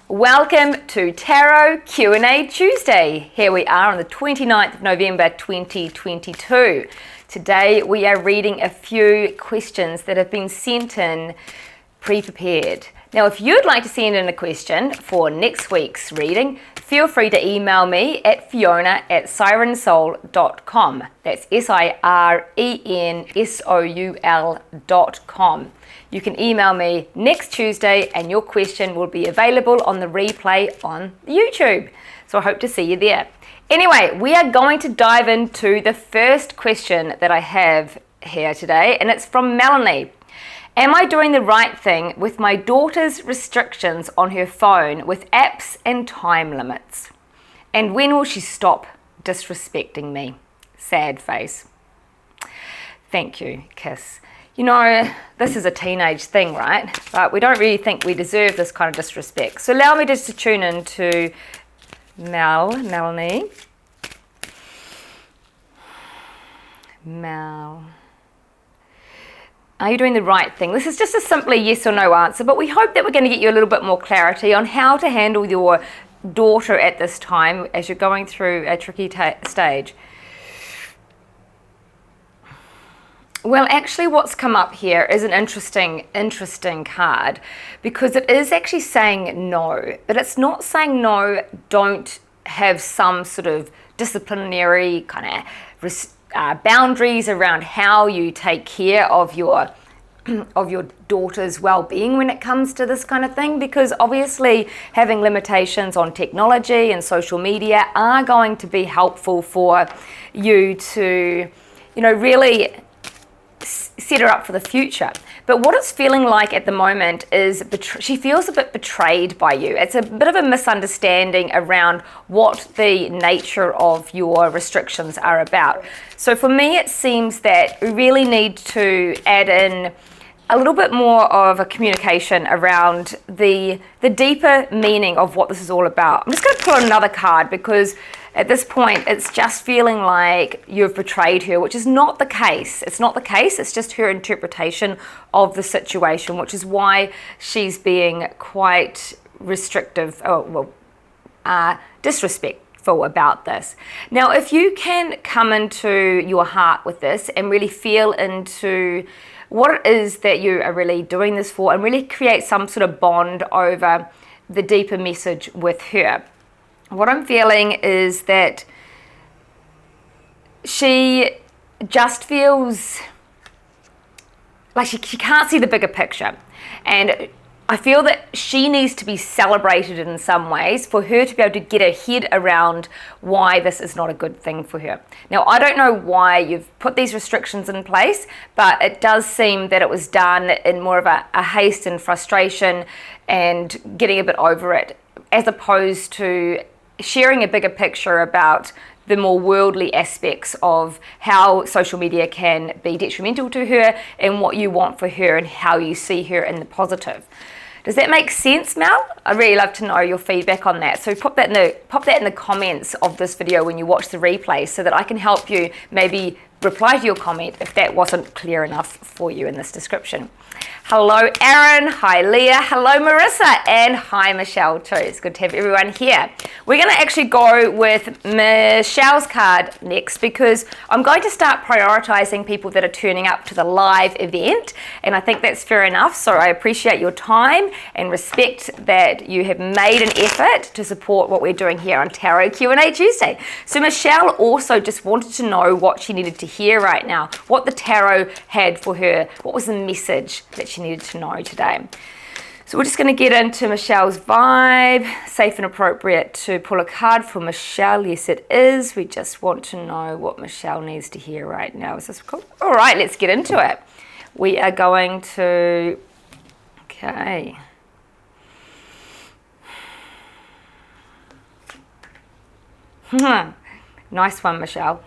Welcome to Tarot Q&A Tuesday. Here we are on the 29th of November 2022. Today we are reading a few questions that have been sent in pre-prepared. Now if you'd like to send in a question for next week's reading, feel free to email me at fiona@sirensoul.com. That's SIRENSOUL.com. You can email me next Tuesday and your question will be available on the replay on YouTube. So I hope to see you there. Anyway, we are going to dive into the first question that I have here today, and it's from Melanie. Am I doing the right thing with my daughter's restrictions on her phone with apps and time limits? And when will she stop disrespecting me? Sad face. Thank you, Kiss. You know, this is a teenage thing, right? But we don't really think we deserve this kind of disrespect. So allow me just to tune into Melanie. Mel. Are you doing the right thing? This is just a simply yes or no answer, but we hope that we're going to get you a little bit more clarity on how to handle your daughter at this time as you're going through a tricky stage. Well, actually what's come up here is an interesting card, because it is actually saying no, but it's not saying no, don't have some sort of disciplinary kind of boundaries around how you take care of your daughter's well-being when it comes to this kind of thing, because obviously having limitations on technology and social media are going to be helpful for you to, you know, really set her up for the future. But what it's feeling like at the moment is she feels a bit betrayed by you. It's a bit of a misunderstanding around what the nature of your restrictions are about. So for me, it seems that we really need to add in a little bit more of a communication around the deeper meaning of what this is all about. I'm just going to pull another card, because at this point it's just feeling like you've betrayed her, which is not the case. It's not the case. It's just her interpretation of the situation, which is why she's being quite restrictive, disrespectful about this. Now, if you can come into your heart with this and really feel into what it is that you are really doing this for, and really create some sort of bond over the deeper message with her. What I'm feeling is that she just feels like she can't see the bigger picture. And I feel that she needs to be celebrated in some ways for her to be able to get her head around why this is not a good thing for her. Now, I don't know why you've put these restrictions in place, but it does seem that it was done in more of a haste and frustration and getting a bit over it, as opposed to sharing a bigger picture about the more worldly aspects of how social media can be detrimental to her and what you want for her and how you see her in the positive. Does that make sense, Mel? I'd really love to know your feedback on that. So pop that in the comments of this video when you watch the replay, so that I can help you maybe reply to your comment if that wasn't clear enough for you in this description. Hello, Aaron. Hi, Leah. Hello, Marissa. And hi, Michelle, too. It's good to have everyone here. We're going to actually go with Michelle's card next, because I'm going to start prioritizing people that are turning up to the live event, and I think that's fair enough. So I appreciate your time and respect that you have made an effort to support what we're doing here on Tarot Q&A Tuesday. So Michelle also just wanted to know what she needed to hear right now, what the tarot had for her, what was the message that she needed to know today. So we're just going to get into Michelle's vibe. Safe and appropriate to pull a card for Michelle. Yes, it is. We just want to know what Michelle needs to hear right now. Is this cool? All right, let's get into it. We are going to, okay. Nice one, Michelle.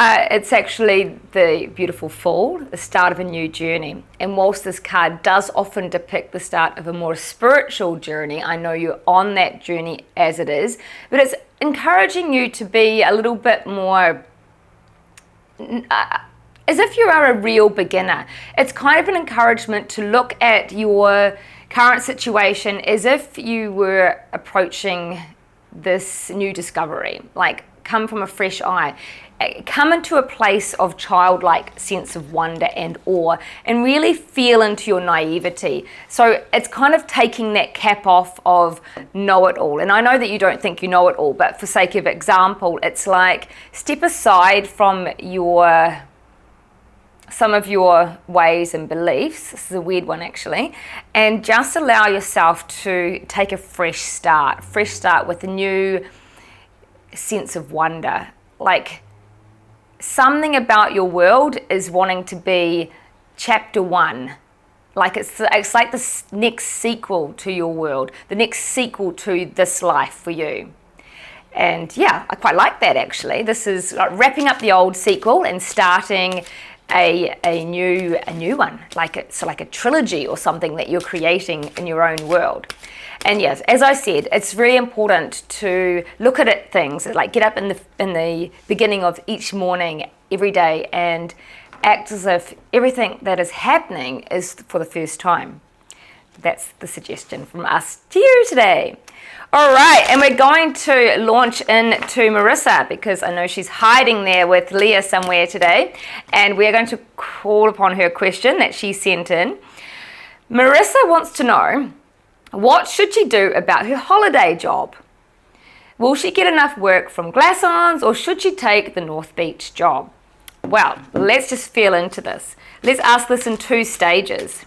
It's actually the beautiful fall, the start of a new journey. And whilst this card does often depict the start of a more spiritual journey, I know you're on that journey as it is, but it's encouraging you to be a little bit more as if you are a real beginner. It's kind of an encouragement to look at your current situation is if you were approaching this new discovery, like come from a fresh eye, come into a place of childlike sense of wonder and awe, and really feel into your naivety. So it's kind of taking that cap off of know-it-all. And I know that you don't think you know it all, but for sake of example, it's like step aside from some of your ways and beliefs. This is a weird one actually, and just allow yourself to take a fresh start with a new sense of wonder. Like something about your world is wanting to be chapter 1. Like it's like the next sequel to your world, the next sequel to this life for you. And yeah, I quite like that actually. This is like wrapping up the old sequel and starting a new one, like it's like a trilogy or something that you're creating in your own world. And yes, as I said, it's very important to look at things like get up in the beginning of each morning every day and act as if everything that is happening is for the first time. That's the suggestion from us to you today. All right, and we're going to launch into Marissa because I know she's hiding there with Leah somewhere today, and we're going to call upon her question that she sent in. Marissa wants to know, what should she do about her holiday job? Will she get enough work from Glassons, or should she take the North Beach job? Well, let's just feel into this. Let's ask this in 2 stages.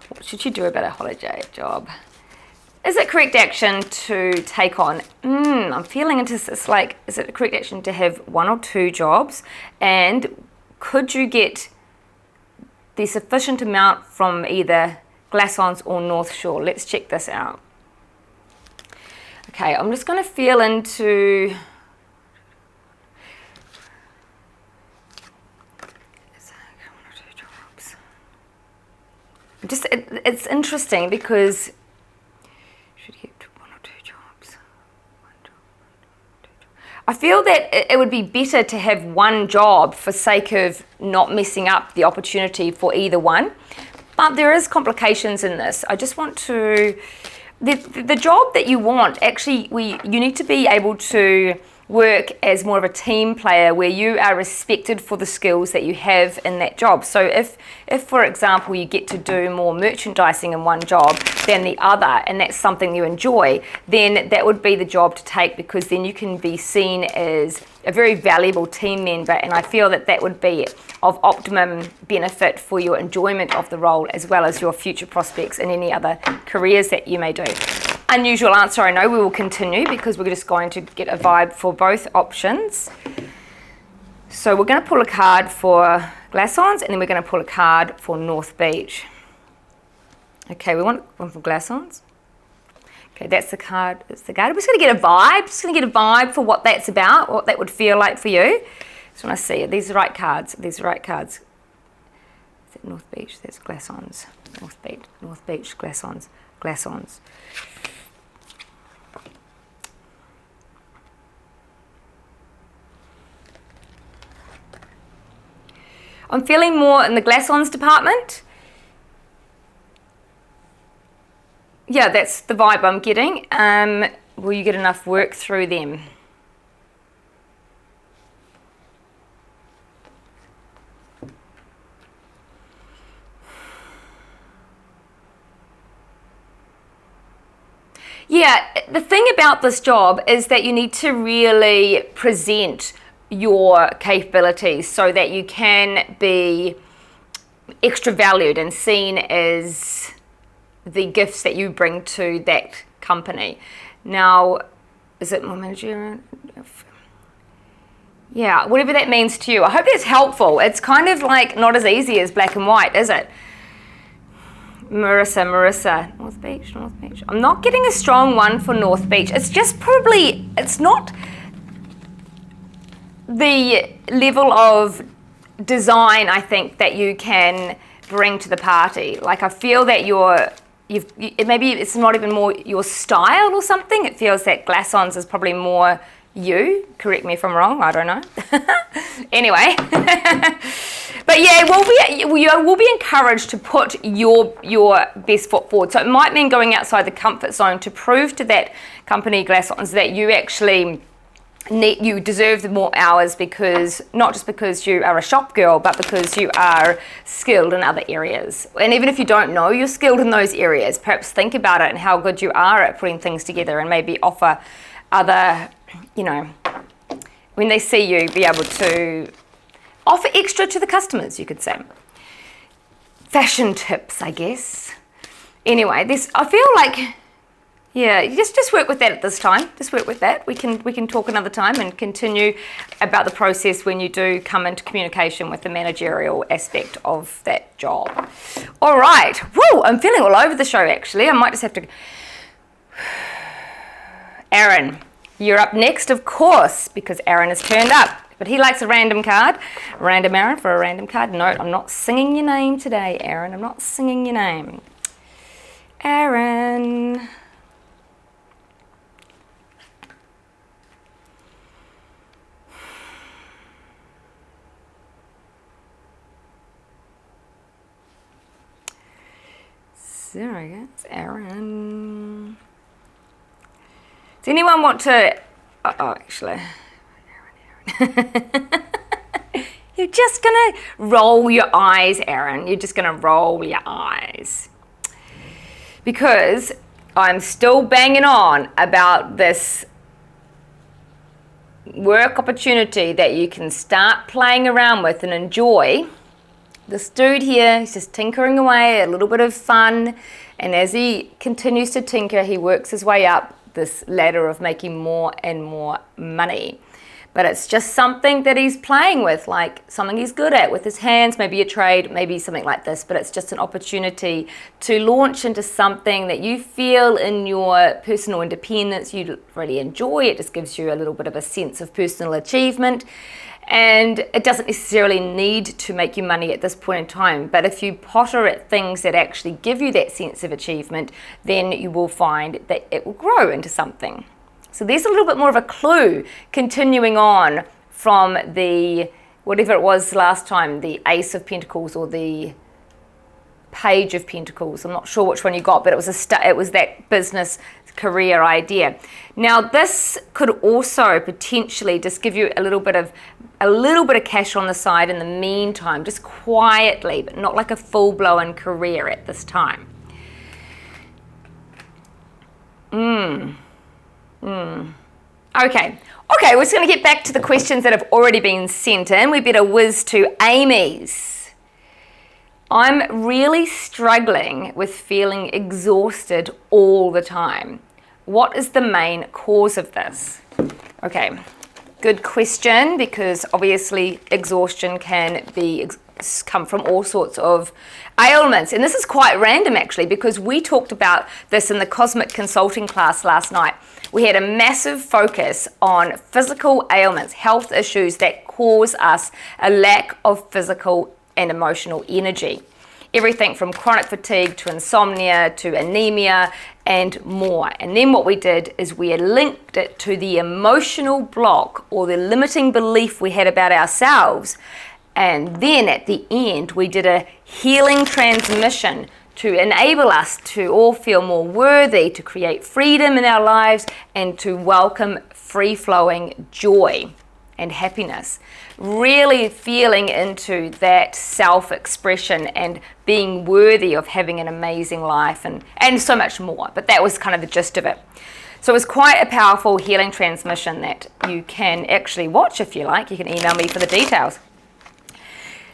What should she do about her holiday job? Is it correct action to take on? I'm feeling into this, like, is it a correct action to have 1 or 2 jobs? And could you get the sufficient amount from either Glassons or North Shore? Let's check this out. Okay, I'm just going to feel into... It's interesting because should get 1 or 2 jobs. I feel that it would be better to have 1 job for sake of not messing up the opportunity for either one. But there is complications in this. I just want to the job that you want, actually you need to be able to work as more of a team player where you are respected for the skills that you have in that job. So if for example you get to do more merchandising in one job than the other, and that's something you enjoy, then that would be the job to take, because then you can be seen as a very valuable team member, and I feel that that would be of optimum benefit for your enjoyment of the role as well as your future prospects in any other careers that you may do. Unusual answer, I know. We will continue because we're just going to get a vibe for both options. So we're going to pull a card for Glassons, and then we're going to pull a card for North Beach. Okay, we want one for Glassons. Okay, that's the card. That's the card. We're just going to get a vibe. Just going to get a vibe for what that's about, what that would feel like for you. Just want to see. Are these the right cards? Are these the right cards? Is that North Beach? That's Glassons. North Beach, Glassons, Glassons. I'm feeling more in the Glassons department. Yeah, that's the vibe I'm getting. Will you get enough work through them? Yeah, the thing about this job is that you need to really present your capabilities so that you can be extra valued and seen as the gifts that you bring to that company. Now, is it more managerial? Yeah, whatever that means to you. I hope that's helpful. It's kind of like not as easy as black and white, is it? Marissa, North Beach. I'm not getting a strong one for North Beach. It's just probably, it's not the level of design, I think, that you can bring to the party. Like, I feel that maybe it's not even more your style or something. It feels that Glassons is probably more you. Correct me if I'm wrong, I don't know. Anyway, But yeah, you will be encouraged to put your best foot forward. So it might mean going outside the comfort zone to prove to that company, Glassons, that you actually you deserve the more hours, because not just because you are a shop girl, but because you are skilled in other areas. And even if you don't know you're skilled in those areas, perhaps think about it and how good you are at putting things together, and maybe offer other, when they see you, be able to offer extra to the customers, you could say. Fashion tips, I guess. Anyway, I feel like, yeah, just work with that at this time. Just work with that. We can talk another time and continue about the process when you do come into communication with the managerial aspect of that job. All right. Woo, I'm feeling all over the show, actually. I might just have to... Aaron, you're up next, of course, because Aaron has turned up. But he likes a random card. Random Aaron for a random card. No, I'm not singing your name today, Aaron. I'm not singing your name. Aaron... There we go. It's Aaron. Does anyone want to... actually... Aaron. You're just going to roll your eyes, Aaron. You're just going to roll your eyes. Because I'm still banging on about this work opportunity that you can start playing around with and enjoy. This dude here, he's just tinkering away, a little bit of fun, and as he continues to tinker, he works his way up this ladder of making more and more money. But it's just something that he's playing with, like something he's good at with his hands, maybe a trade, maybe something like this, but it's just an opportunity to launch into something that you feel in your personal independence you really enjoy. It just gives you a little bit of a sense of personal achievement. And it doesn't necessarily need to make you money at this point in time, but if you potter at things that actually give you that sense of achievement, then you will find that it will grow into something. So there's a little bit more of a clue continuing on from the, whatever it was last time, the Ace of Pentacles or the Page of Pentacles. I'm not sure which one you got, but it was it was that business career idea. Now this could also potentially just give you a little bit of cash on the side in the meantime, just quietly, but not like a full-blown career at this time. Okay, we're just going to get back to the questions that have already been sent in. We better whiz to Amy's. I'm really struggling with feeling exhausted all the time. What is the main cause of this? Okay, good question, because obviously exhaustion can come from all sorts of ailments. And this is quite random actually, because we talked about this in the Cosmic Consulting class last night. We had a massive focus on physical ailments, health issues that cause us a lack of physical and emotional energy. Everything from chronic fatigue to insomnia to anemia and more. And then what we did is we linked it to the emotional block or the limiting belief we had about ourselves. And then at the end, we did a healing transmission to enable us to all feel more worthy, to create freedom in our lives, and to welcome free-flowing joy and happiness. Really feeling into that self-expression and being worthy of having an amazing life and so much more. But that was kind of the gist of it. So it was quite a powerful healing transmission that you can actually watch if you like. You can email me for the details.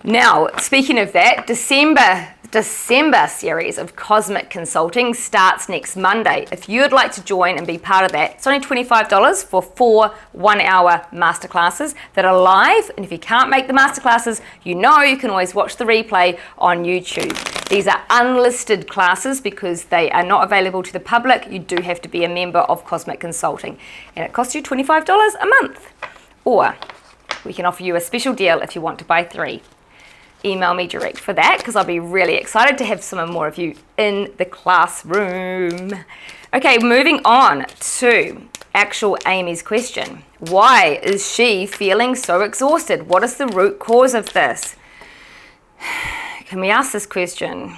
Now, speaking of that, December series of Cosmic Consulting starts next Monday. If you'd like to join and be part of that, it's only $25 for 4 one-hour masterclasses that are live. And if you can't make the masterclasses, you can always watch the replay on YouTube. These are unlisted classes because they are not available to the public. You do have to be a member of Cosmic Consulting. And it costs you $25 a month. Or we can offer you a special deal if you want to buy 3. Email me direct for that, because I'll be really excited to have some more of you in the classroom. Okay, moving on to actual Amy's question. Why is she feeling so exhausted? What is the root cause of this? Can we ask this question?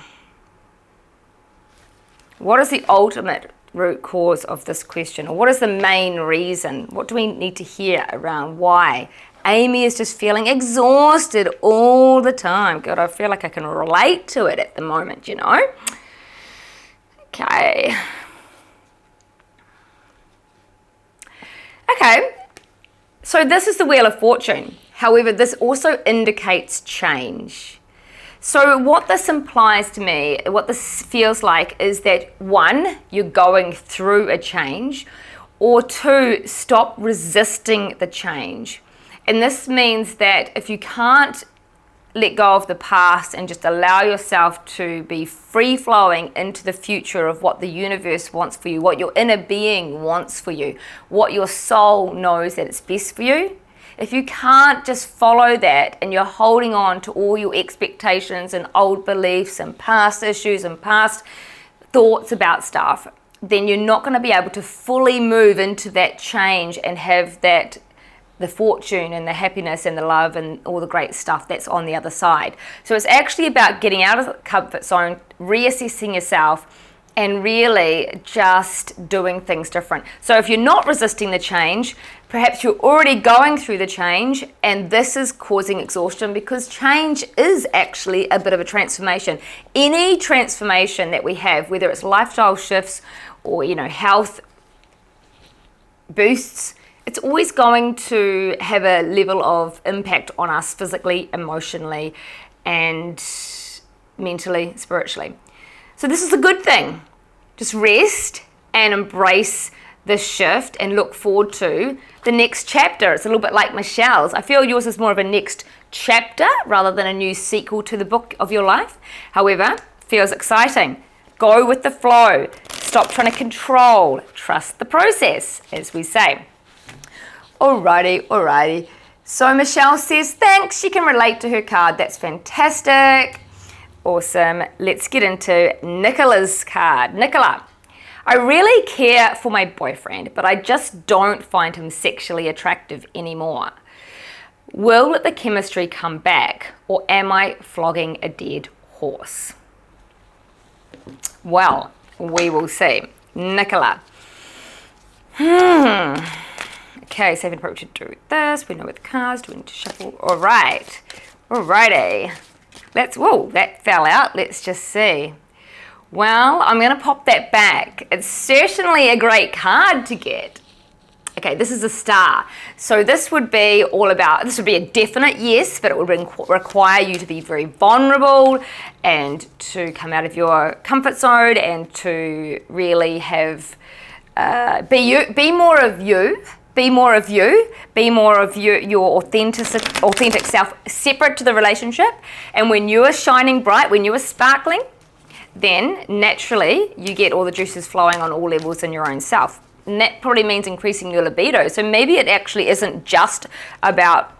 What is the ultimate root cause of this question? Or what is the main reason? What do we need to hear around why Amy is just feeling exhausted all the time? God, I feel like I can relate to it at the moment, you know? Okay. Okay, so this is the Wheel of Fortune. However, this also indicates change. So what this implies to me, what this feels like is that one, you're going through a change, or two, stop resisting the change. And this means that if you can't let go of the past and just allow yourself to be free-flowing into the future of what the universe wants for you, what your inner being wants for you, what your soul knows that it's best for you, if you can't just follow that and you're holding on to all your expectations and old beliefs and past issues and past thoughts about stuff, then you're not going to be able to fully move into that change and have that, the fortune and the happiness and the love and all the great stuff that's on the other side. So it's actually about getting out of the comfort zone, reassessing yourself, and really just doing things different. So if you're not resisting the change, perhaps you're already going through the change and this is causing exhaustion, because change is actually a bit of a transformation. Any transformation that we have, whether it's lifestyle shifts or, you know, health boosts, it's always going to have a level of impact on us physically, emotionally, and mentally, spiritually. So this is a good thing. Just rest and embrace this shift and look forward to the next chapter. It's a little bit like Michelle's. I feel yours is more of a next chapter rather than a new sequel to the book of your life. However, feels exciting. Go with the flow. Stop trying to control. Trust the process, as we say. Alrighty. So Michelle says, thanks, she can relate to her card. That's fantastic. Awesome. Let's get into Nicola's card. Nicola, I really care for my boyfriend, but I just don't find him sexually attractive anymore. Will the chemistry come back, or am I flogging a dead horse? Well, we will see. Nicola. Okay, safe and appropriate to do this. We know what the cards, do we need to shuffle? Alrighty. Whoa, that fell out. Let's just see. Well, I'm going to pop that back. It's certainly a great card to get. Okay, this is a star. So this would be a definite yes, but it would require you to be very vulnerable and to come out of your comfort zone and to really have, be more of you. Be more of you, your authentic self, separate to the relationship. And when you are shining bright, when you are sparkling, then naturally you get all the juices flowing on all levels in your own self. And that probably means increasing your libido. So maybe it actually isn't just about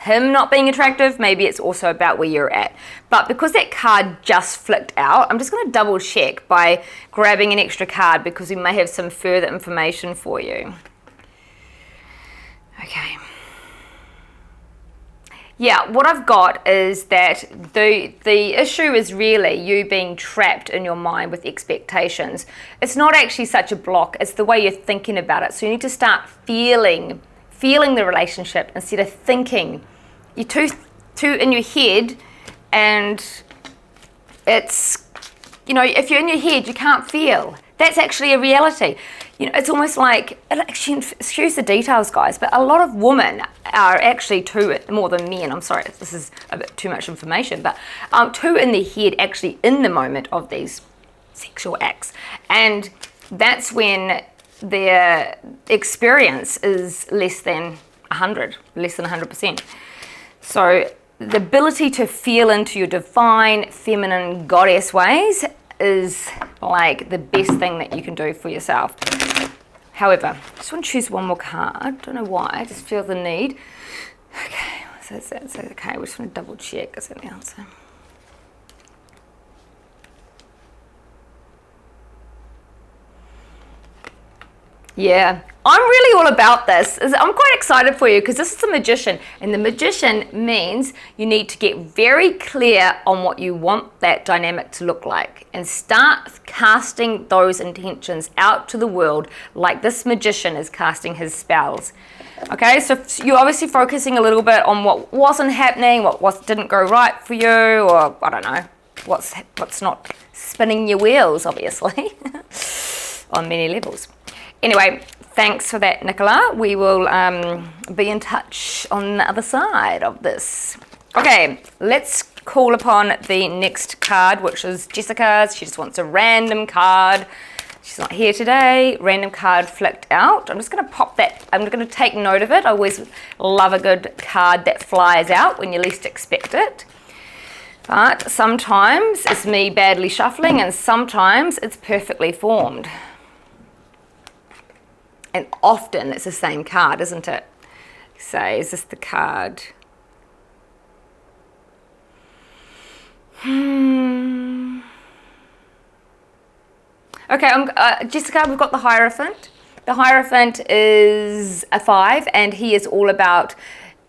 him not being attractive, maybe it's also about where you're at. But because that card just flicked out, I'm just going to double check by grabbing an extra card, because we may have some further information for you. Okay. Yeah, what I've got is that the issue is really you being trapped in your mind with expectations. It's not actually such a block, it's the way you're thinking about it. So you need to start feeling the relationship instead of thinking. You're too in your head, and it's, you know, if you're in your head, you can't feel. That's actually a reality. You know, it's almost like, excuse the details, guys, but a lot of women are actually more than men. I'm sorry, this is a bit too much information, but too in their head actually in the moment of these sexual acts. And that's when their experience is less than 100%. So the ability to feel into your divine, feminine, goddess ways is like the best thing that you can do for yourself. However, I just want to choose one more card. Don't know why, I just feel the need. Okay, so that's okay. We just want to double check. Is that the answer? Yeah, I'm really all about this. I'm quite excited for you because this is the Magician, and the Magician means you need to get very clear on what you want that dynamic to look like and start casting those intentions out to the world like this Magician is casting his spells. Okay, so you're obviously focusing a little bit on what wasn't happening, what didn't go right for you, or I don't know, what's not spinning your wheels, obviously, on many levels. Anyway, thanks for that, Nicola. We will be in touch on the other side of this. Okay, let's call upon the next card, which is Jessica's. She just wants a random card. She's not here today. Random card flicked out. I'm just going to pop that. I'm going to take note of it. I always love a good card that flies out when you least expect it. But sometimes it's me badly shuffling, and sometimes it's perfectly formed. And often it's the same card, isn't it? So is this the card? Okay, Jessica, we've got the Hierophant. The Hierophant is a 5, and he is all about,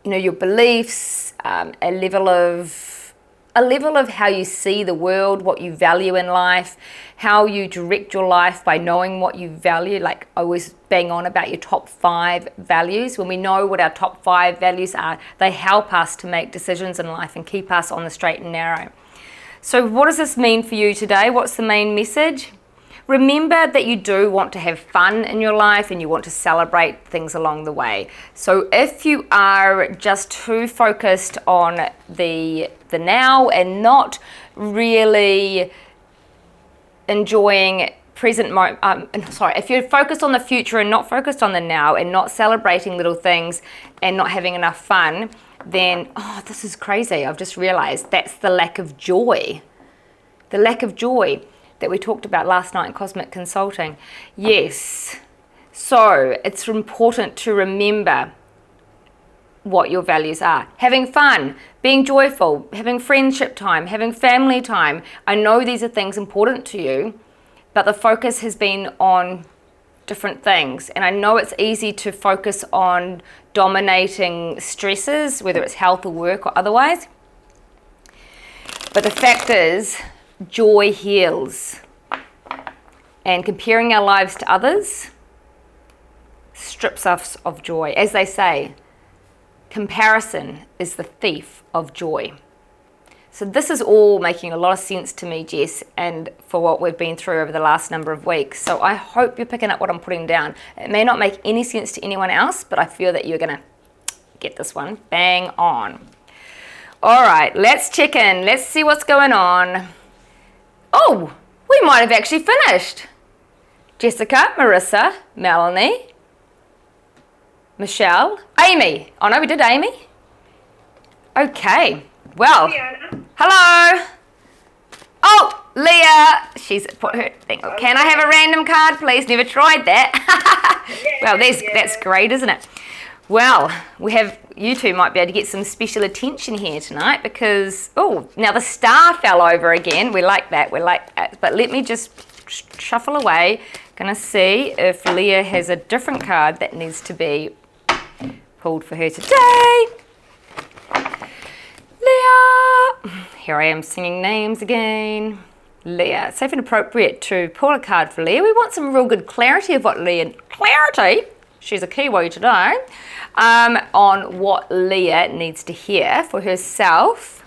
your beliefs, a level of how you see the world, what you value in life, how you direct your life by knowing what you value. Like I always bang on about your top 5 values. When we know what our top 5 values are, they help us to make decisions in life and keep us on the straight and narrow. So what does this mean for you today? What's the main message? Remember that you do want to have fun in your life and you want to celebrate things along the way. So if you are just too focused on the now and not really enjoying if you're focused on the future and not focused on the now and not celebrating little things and not having enough fun, then, this is crazy. I've just realized that's the lack of joy. The lack of joy that we talked about last night in Cosmic Consulting. Yes. So it's important to remember what your values are. Having fun, being joyful, having friendship time, having family time. I know these are things important to you, but the focus has been on different things. And I know it's easy to focus on dominating stresses, whether it's health or work or otherwise. But the fact is, joy heals. And comparing our lives to others strips us of joy. As they say, comparison is the thief of joy. So this is all making a lot of sense to me, Jess, and for what we've been through over the last number of weeks. So I hope you're picking up what I'm putting down. It may not make any sense to anyone else, but I feel that you're going to get this one bang on. All right, let's check in. Let's see what's going on. Oh, we might have actually finished. Jessica, Marissa, Melanie, Michelle, Amy. Oh no, we did Amy. Okay, well, hello. Oh, Leah, she's put her thing. Okay. Can I have a random card, please? Never tried that. Well, that's great, isn't it? Well, you two might be able to get some special attention here tonight because, now the star fell over again. We like that. But let me just shuffle away. Gonna see if Leah has a different card that needs to be pulled for her today. Leah! Here I am singing names again. Leah. Safe and appropriate to pull a card for Leah. We want some real good clarity of what Leah... Clarity? She's a Kiwi today. On what Leah needs to hear for herself.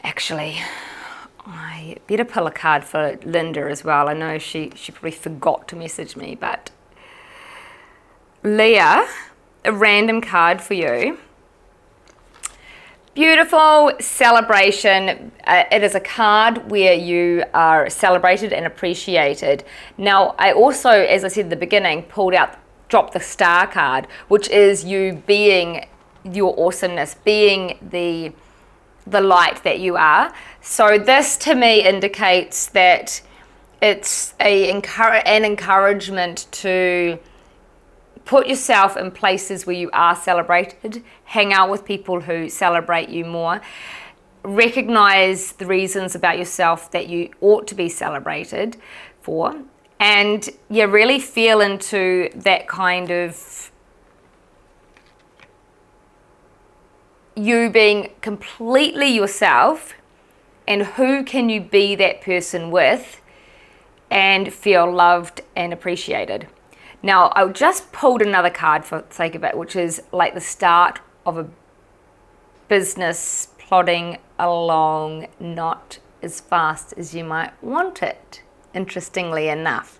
Actually, I better pull a card for Linda as well. I know she probably forgot to message me, but Leah, a random card for you. Beautiful celebration. It is a card where you are celebrated and appreciated. Now, I also, as I said at the beginning, dropped the star card, which is you being your awesomeness, being the light that you are. So this to me indicates that it's an encouragement to put yourself in places where you are celebrated, hang out with people who celebrate you more, recognize the reasons about yourself that you ought to be celebrated for, And you really feel into that kind of you being completely yourself, and who can you be that person with and feel loved and appreciated. Now, I just pulled another card for the sake of it, which is like the start of a business plodding along, not as fast as you might want it, interestingly enough.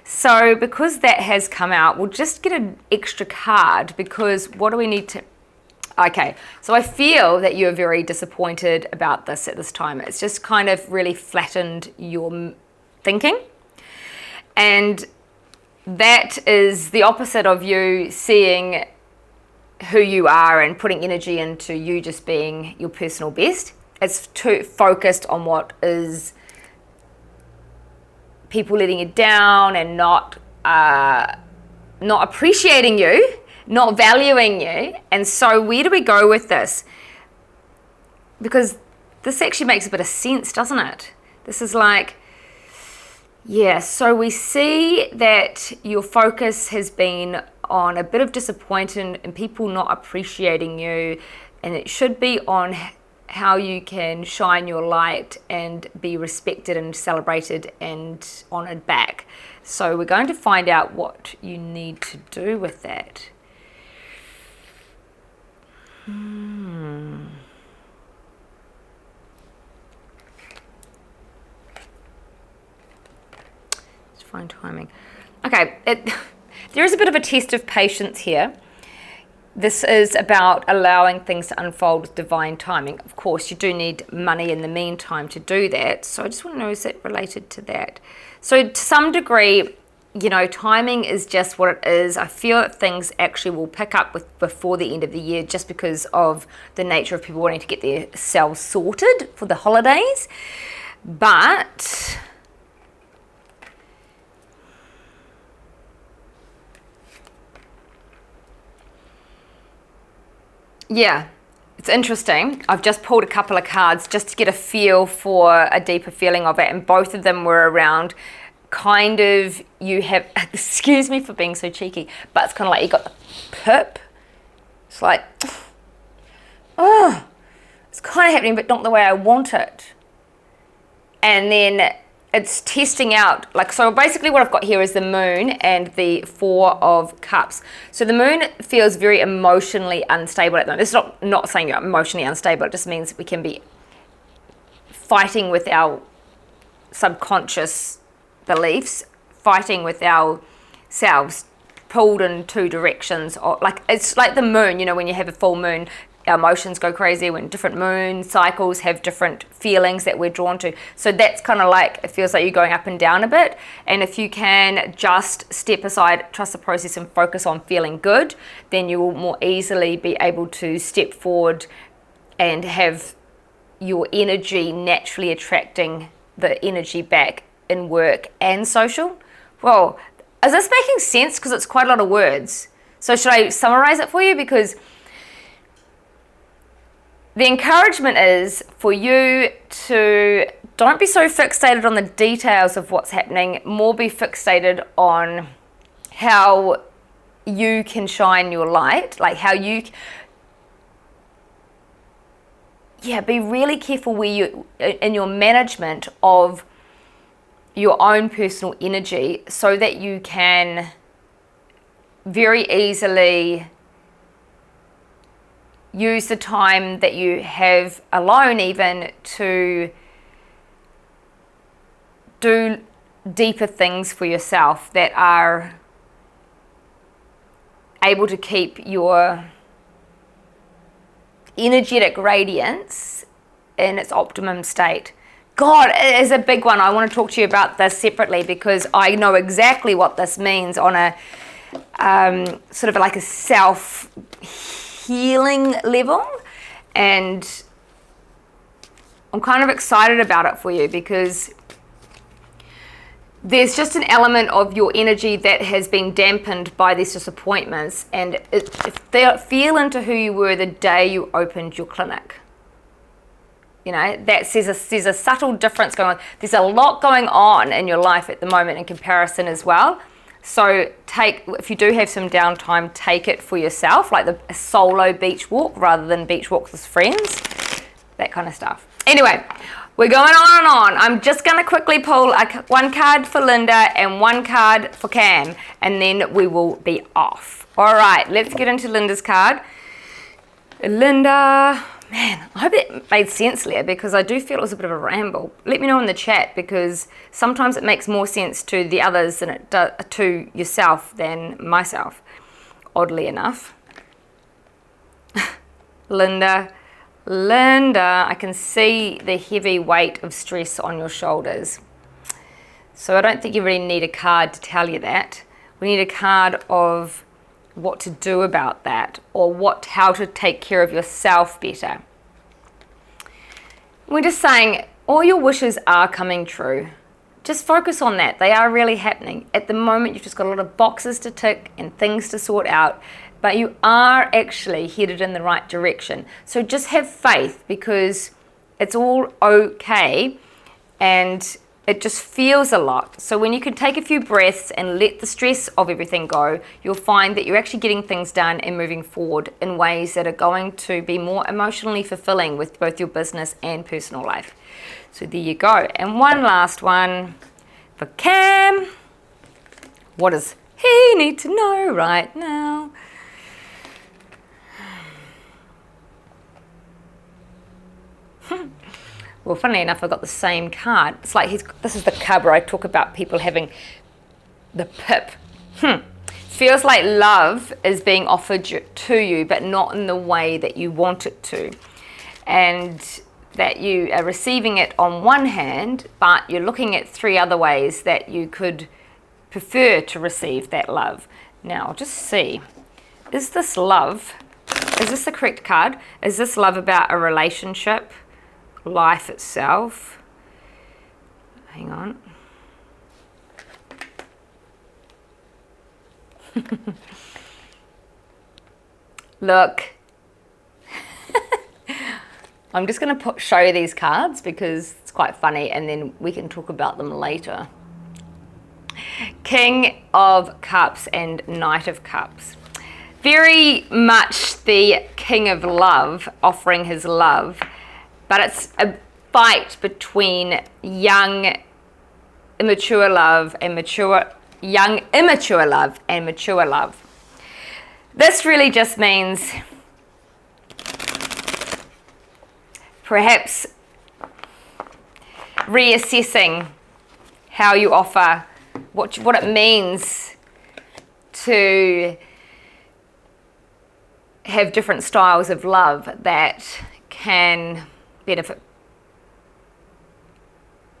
So because that has come out, we'll just get an extra card, because what do we need to... Okay, so I feel that you're very disappointed about this at this time. It's just kind of really flattened your thinking. And that is the opposite of you seeing who you are and putting energy into you just being your personal best. It's too focused on what is people letting you down and not appreciating you, not valuing you. And so where do we go with this? Because this actually makes a bit of sense, doesn't it? This is like, yeah, so we see that your focus has been on a bit of disappointment and people not appreciating you, and it should be on how you can shine your light and be respected and celebrated and honored back. So we're going to find out what you need to do with that. Fine timing. Okay, there is a bit of a test of patience here. This is about allowing things to unfold with divine timing. Of course, you do need money in the meantime to do that. So I just want to know, is that related to that? So to some degree, you know, timing is just what it is. I feel that things actually will pick up before the end of the year, just because of the nature of people wanting to get their selves sorted for the holidays. But yeah, it's interesting. I've just pulled a couple of cards just to get a feel for a deeper feeling of it, and both of them were around kind of, you have, excuse me for being so cheeky, but it's kind of like you got the pip. It's like, oh, it's kind of happening, but not the way I want it. And then it's testing out, like, so basically what I've got here is the moon and the Four of Cups. So the moon feels very emotionally unstable at the moment. It's not saying you're emotionally unstable, it just means we can be fighting with our subconscious beliefs, fighting with ourselves, pulled in two directions. Or like, it's like the moon, you know, when you have a full moon, our emotions go crazy. When different moon cycles have different feelings that we're drawn to. So that's kind of like, it feels like you're going up and down a bit. And if you can just step aside, trust the process and focus on feeling good, then you will more easily be able to step forward and have your energy naturally attracting the energy back in work and social. Well, is this making sense? Because it's quite a lot of words. So should I summarize it for you? Because the encouragement is for you to don't be so fixated on the details of what's happening, more be fixated on how you can shine your light, like how you, be really careful where you, in your management of your own personal energy, so that you can very easily use the time that you have alone even to do deeper things for yourself that are able to keep your energetic radiance in its optimum state. God, it is a big one. I want to talk to you about this separately, because I know exactly what this means on a sort of like a self-healing level, and I'm kind of excited about it for you, because there's just an element of your energy that has been dampened by these disappointments, and feel into who you were the day you opened your clinic. You know, that there's a subtle difference going on. There's a lot going on in your life at the moment in comparison as well. So if you do have some downtime, take it for yourself, like a solo beach walk rather than beach walks with friends, that kind of stuff. Anyway, we're going on and on. I'm just going to quickly pull one card for Linda and one card for Cam, and then we will be off. All right, let's get into Linda's card. Linda, man, I hope it made sense, Leah, because I do feel it was a bit of a ramble. Let me know in the chat, because sometimes it makes more sense to the others than it does to yourself than myself, oddly enough. Linda, I can see the heavy weight of stress on your shoulders. So I don't think you really need a card to tell you that. We need a card of what to do about that, or how to take care of yourself better. We're just saying all your wishes are coming true. Just focus on that. They are really happening. At the moment, you've just got a lot of boxes to tick and things to sort out, but you are actually headed in the right direction. So just have faith, because it's all okay, and it just feels a lot. So when you can take a few breaths and let the stress of everything go, you'll find that you're actually getting things done and moving forward in ways that are going to be more emotionally fulfilling with both your business and personal life. So there you go. And one last one for Cam. What does he need to know right now? Well, funnily enough, I got the same card. It's like this is the card where I talk about people having the pip. Feels like love is being offered to you, but not in the way that you want it to. And that you are receiving it on one hand, but you're looking at 3 other ways that you could prefer to receive that love. Now, I'll just see. Is this love? Is this the correct card? Is this love about a relationship? Life itself? Hang on. Look. I'm just going to show you these cards because it's quite funny, and then we can talk about them later. King of Cups and Knight of Cups. Very much the King of Love offering his love, but it's a fight between young immature love and mature love. This really just means perhaps reassessing how you offer, what it means to have different styles of love that can benefit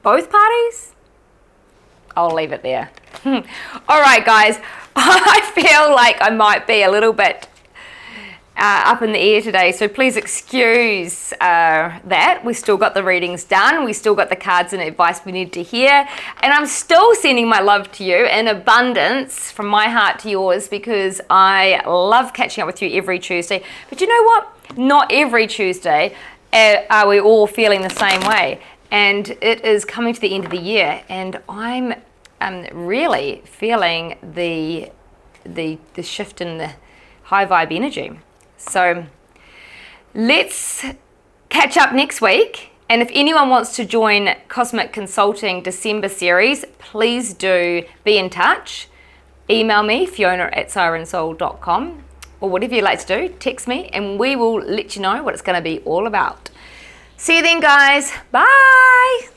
both parties. I'll leave it there. All right, guys, I feel like I might be a little bit up in the air today, so please excuse that. We still got the readings done, we still got the cards and advice we need to hear, and I'm still sending my love to you in abundance from my heart to yours, because I love catching up with you every Tuesday. But you know what? Not every Tuesday are we all feeling the same way, and it is coming to the end of the year, and I'm really feeling the shift in the high vibe energy. So let's catch up next week. And if anyone wants to join Cosmic Consulting December series, please do be in touch. Email me, fiona@sirensoul.com, or whatever you like to do, text me, and we will let you know what it's going to be all about. See you then, guys. Bye.